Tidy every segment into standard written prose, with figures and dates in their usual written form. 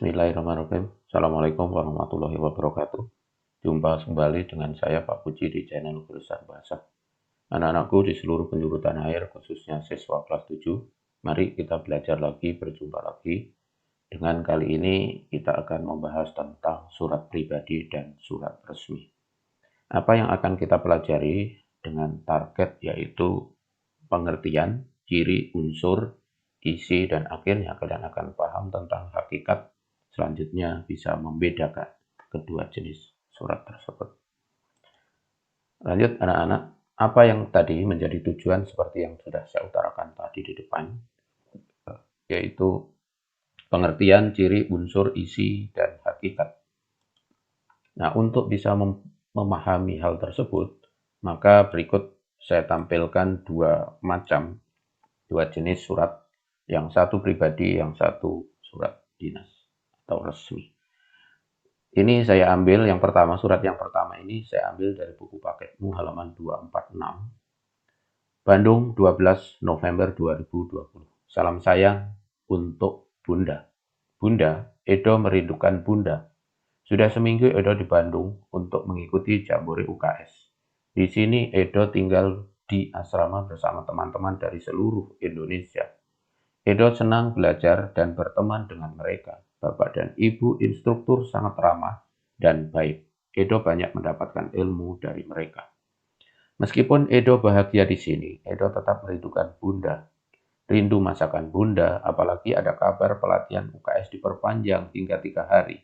Bismillahirrahmanirrahim. Assalamualaikum warahmatullahi wabarakatuh. Jumpa kembali dengan saya Pak Puji di channel Urusan Bahasa. Anak-anakku di seluruh penjuru tanah air, khususnya siswa kelas 7, mari kita belajar lagi, berjumpa lagi. Dengan kali ini kita akan membahas tentang surat pribadi dan surat resmi. Apa yang akan kita pelajari dengan target yaitu pengertian, ciri, unsur, isi, dan akhirnya kalian akan paham tentang hakikat. Selanjutnya bisa membedakan kedua jenis surat tersebut. Lanjut anak-anak, apa yang tadi menjadi tujuan seperti yang sudah saya utarakan tadi di depan, yaitu pengertian, ciri, unsur, isi, dan hakikat. Nah, untuk bisa memahami hal tersebut, maka berikut saya tampilkan dua jenis surat, yang satu pribadi, yang satu surat dinas atau resmi. Ini saya ambil surat yang pertama ini saya ambil dari buku paketmu halaman 246. Bandung, 12 November 2020. Salam sayang untuk Bunda. Bunda, Edo merindukan Bunda. Sudah seminggu Edo di Bandung untuk mengikuti jambore UKS. Di sini Edo tinggal di asrama bersama teman-teman dari seluruh Indonesia. Edo senang belajar dan berteman dengan mereka. Bapak dan Ibu instruktur sangat ramah dan baik. Edo banyak mendapatkan ilmu dari mereka. Meskipun Edo bahagia di sini, Edo tetap merindukan Bunda. Rindu masakan Bunda, apalagi ada kabar pelatihan UKS diperpanjang hingga 3 hari.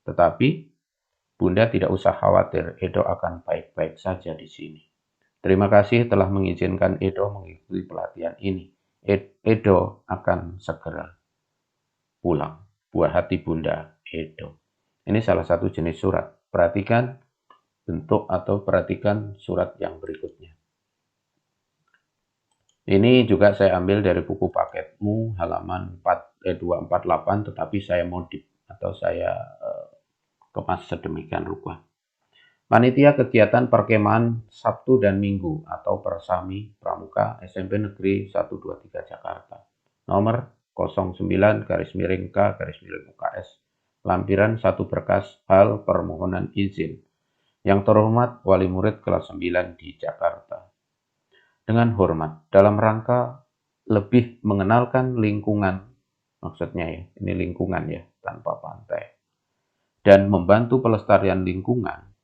Tetapi Bunda tidak usah khawatir, Edo akan baik-baik saja di sini. Terima kasih telah mengizinkan Edo mengikuti pelatihan ini. Edo akan segera pulang. Buah hati Bunda, Edo. Ini salah satu jenis surat. Perhatikan bentuk atau perhatikan surat yang berikutnya. Ini juga saya ambil dari buku paketmu halaman 248, tetapi saya modif atau saya kemas sedemikian rupa. Panitia kegiatan perkemahan Sabtu dan Minggu atau Persami Pramuka SMP Negeri 123 Jakarta. Nomor 09-K-UKS. Lampiran 1 berkas hal permohonan izin. Yang terhormat Wali Murid kelas 9 di Jakarta. Dengan hormat, dalam rangka lebih mengenalkan lingkungan, maksudnya ya, ini lingkungan ya, tanpa pantai, dan membantu pelestarian lingkungan,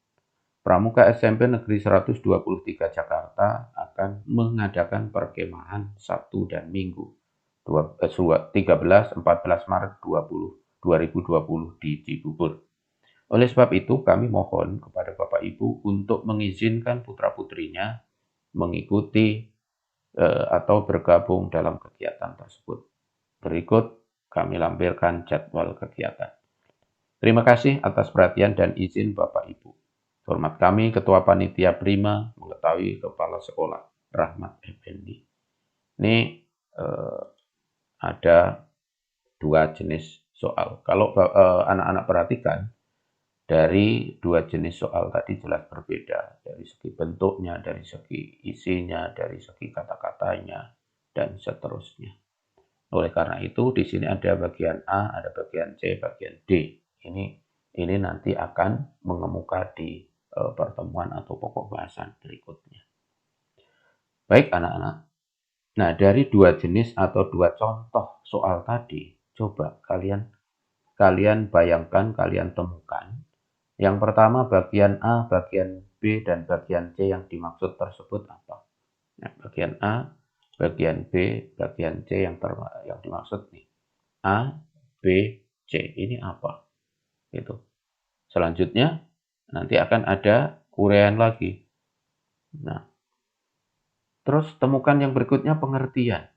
Pramuka SMP Negeri 123 Jakarta akan mengadakan perkemahan Sabtu dan Minggu 13-14 Maret 2020 di Cibubur. Oleh sebab itu, kami mohon kepada Bapak Ibu untuk mengizinkan putra-putrinya mengikuti atau bergabung dalam kegiatan tersebut. Berikut kami lampirkan jadwal kegiatan. Terima kasih atas perhatian dan izin Bapak Ibu. Hormat kami, Ketua Panitia Prima, mengetahui Kepala Sekolah, Rahmat Effendi. Ini ada 2 jenis soal. Kalau anak-anak perhatikan, dari 2 jenis soal tadi jelas berbeda. Dari segi bentuknya, dari segi isinya, dari segi kata-katanya, dan seterusnya. Oleh karena itu, di sini ada bagian A, ada bagian C, bagian D. Ini nanti akan mengemuka di pertemuan atau pokok bahasan berikutnya. Baik anak-anak, nah dari 2 jenis atau 2 contoh soal tadi, coba kalian bayangkan, kalian temukan. Yang pertama bagian A, bagian B, dan bagian C yang dimaksud tersebut apa? Nah, bagian A, bagian B, bagian C yang dimaksud nih. A, B, C. Ini apa? Gitu. Selanjutnya nanti akan ada uraian lagi. Nah, terus temukan yang berikutnya pengertian.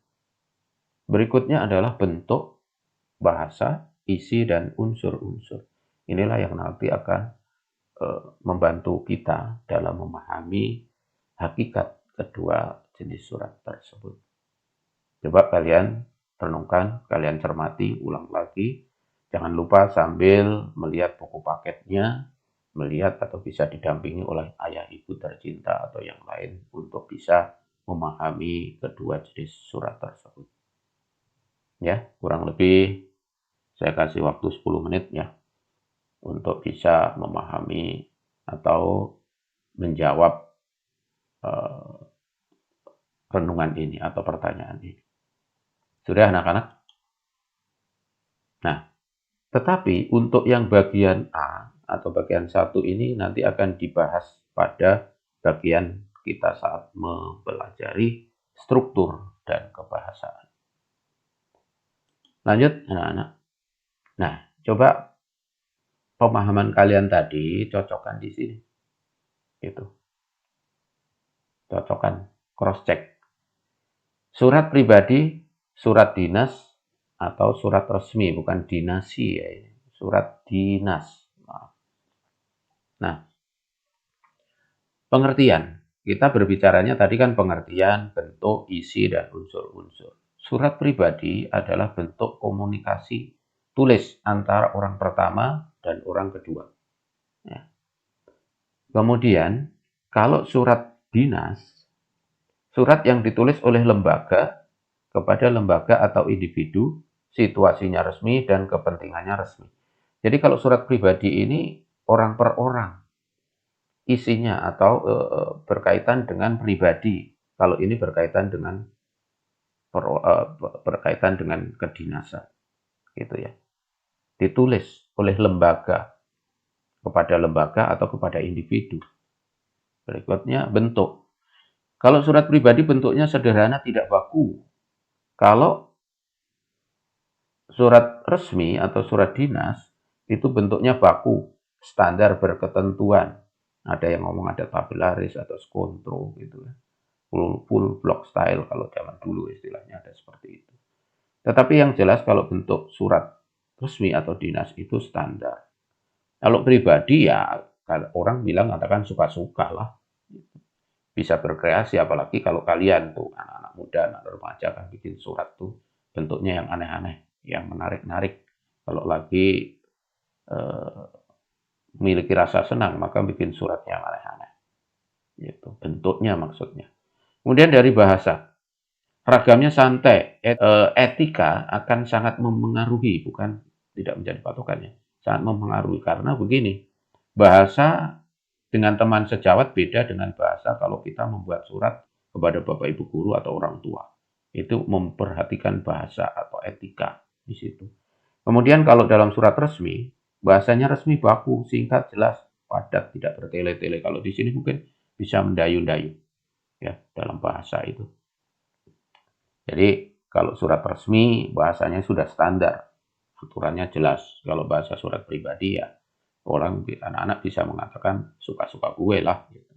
Berikutnya adalah bentuk, bahasa, isi, dan unsur-unsur. Inilah yang nanti akan membantu kita dalam memahami hakikat kedua jenis surat tersebut. Coba kalian renungkan, kalian cermati, ulang lagi. Jangan lupa sambil melihat buku paketnya, melihat atau bisa didampingi oleh ayah ibu tercinta atau yang lain untuk bisa memahami kedua jenis surat tersebut. Ya, kurang lebih Saya kasih waktu 10 menit ya untuk bisa memahami atau menjawab eh, renungan ini atau pertanyaan ini. Sudah anak-anak? Nah, tetapi untuk yang bagian A atau bagian 1 ini nanti akan dibahas pada bagian kita saat mempelajari struktur dan kebahasaan. Lanjut anak-anak. Nah, coba pemahaman kalian tadi cocokkan di sini. Itu. Cocokkan, cross check. Surat pribadi, surat dinas atau surat resmi, bukan dinasi ya ini. Surat dinas. Nah, pengertian. Kita berbicaranya tadi kan pengertian, bentuk, isi, dan unsur-unsur. Surat pribadi adalah bentuk komunikasi tulis antara orang pertama dan orang kedua. Ya. Kemudian, kalau surat dinas, surat yang ditulis oleh lembaga kepada lembaga atau individu, situasinya resmi dan kepentingannya resmi. Jadi kalau surat pribadi ini orang per orang isinya atau berkaitan dengan pribadi. Kalau ini berkaitan dengan berkaitan dengan kedinasan, gitu ya. Ditulis oleh lembaga kepada lembaga atau kepada individu. Berikutnya bentuk. Kalau surat pribadi bentuknya sederhana, tidak baku. Kalau surat resmi atau surat dinas itu bentuknya baku, standar berketentuan. Ada yang ngomong ada tabularis atau skontro gitu ya. Full block style kalau zaman dulu istilahnya ada seperti itu. Tetapi yang jelas kalau bentuk surat resmi atau dinas itu standar. Kalau pribadi ya orang bilang katakan suka-suka lah. Bisa berkreasi apalagi kalau kalian tuh anak-anak muda, anak remaja kan bikin surat tuh bentuknya yang aneh-aneh, yang menarik-narik. Kalau lagi memiliki rasa senang maka bikin surat yang aneh-aneh. Gitu. Bentuknya maksudnya. Kemudian dari bahasa, ragamnya santai, etika akan sangat memengaruhi, bukan tidak menjadi patokannya, sangat memengaruhi karena begini, bahasa dengan teman sejawat beda dengan bahasa kalau kita membuat surat kepada Bapak Ibu guru atau orang tua. Itu memperhatikan bahasa atau etika di situ. Kemudian kalau dalam surat resmi, bahasanya resmi baku, singkat, jelas, padat, tidak bertele-tele. Kalau di sini mungkin bisa mendayu-dayu ya dalam bahasa itu. Jadi kalau surat resmi bahasanya sudah standar, aturannya jelas. Kalau bahasa surat pribadi ya orang anak-anak bisa mengatakan suka-suka gue lah. Gitu.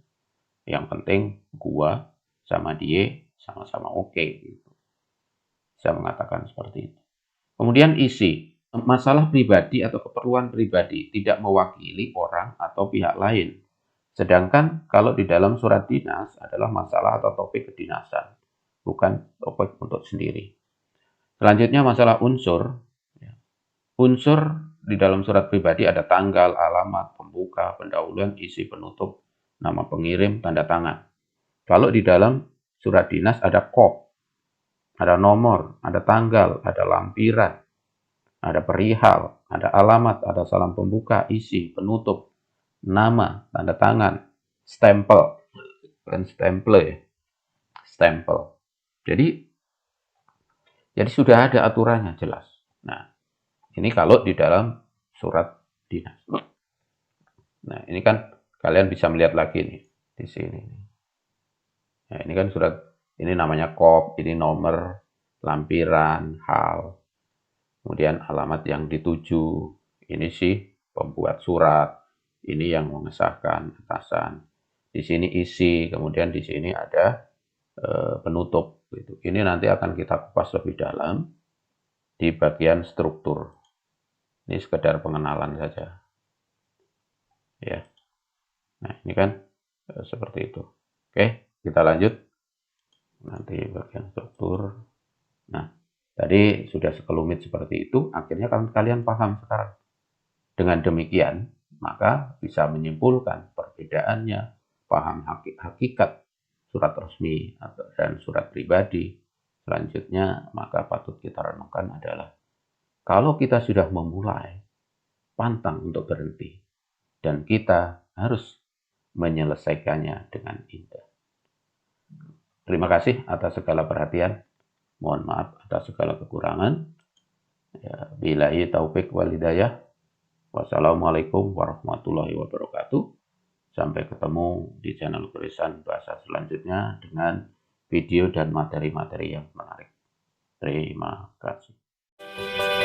Yang penting gua sama dia sama-sama oke. Gitu. Bisa mengatakan seperti itu. Kemudian isi, masalah pribadi atau keperluan pribadi tidak mewakili orang atau pihak lain. Sedangkan kalau di dalam surat dinas adalah masalah atau topik kedinasan, bukan topik untuk sendiri. Selanjutnya masalah unsur. Unsur di dalam surat pribadi ada tanggal, alamat, pembuka, pendahuluan, isi, penutup, nama pengirim, tanda tangan. Kalau di dalam surat dinas ada kop, ada nomor, ada tanggal, ada lampiran, ada perihal, ada alamat, ada salam pembuka, isi, penutup, nama, tanda tangan, stempel, bukan stemple ya, stempel. Jadi sudah ada aturannya jelas. Nah, ini kalau di dalam surat dinas. Nah, ini kan kalian bisa melihat lagi nih di sini. Nah, ini kan surat, ini namanya kop, ini nomor, lampiran, hal, kemudian alamat yang dituju, ini sih pembuat surat, ini yang mengesahkan atasan. Di sini isi, kemudian di sini ada penutup. Gitu. Ini nanti akan kita kupas lebih dalam di bagian struktur. Ini sekedar pengenalan saja. Ya. Nah, ini kan seperti itu. Oke, kita lanjut. Nanti bagian struktur. Nah, tadi sudah sekelumit seperti itu, akhirnya kalian paham sekarang. Dengan demikian, maka bisa menyimpulkan perbedaannya, paham hakikat surat resmi dan surat pribadi. Selanjutnya, maka patut kita renungkan adalah Kalau kita sudah memulai, pantang untuk berhenti. Dan kita harus menyelesaikannya dengan indah. Terima kasih atas segala perhatian. Mohon maaf atas segala kekurangan. Ya, billahi taufik wal hidayah. Wassalamualaikum warahmatullahi wabarakatuh. Sampai ketemu di channel Tulisan Bahasa selanjutnya dengan video dan materi-materi yang menarik. Terima kasih.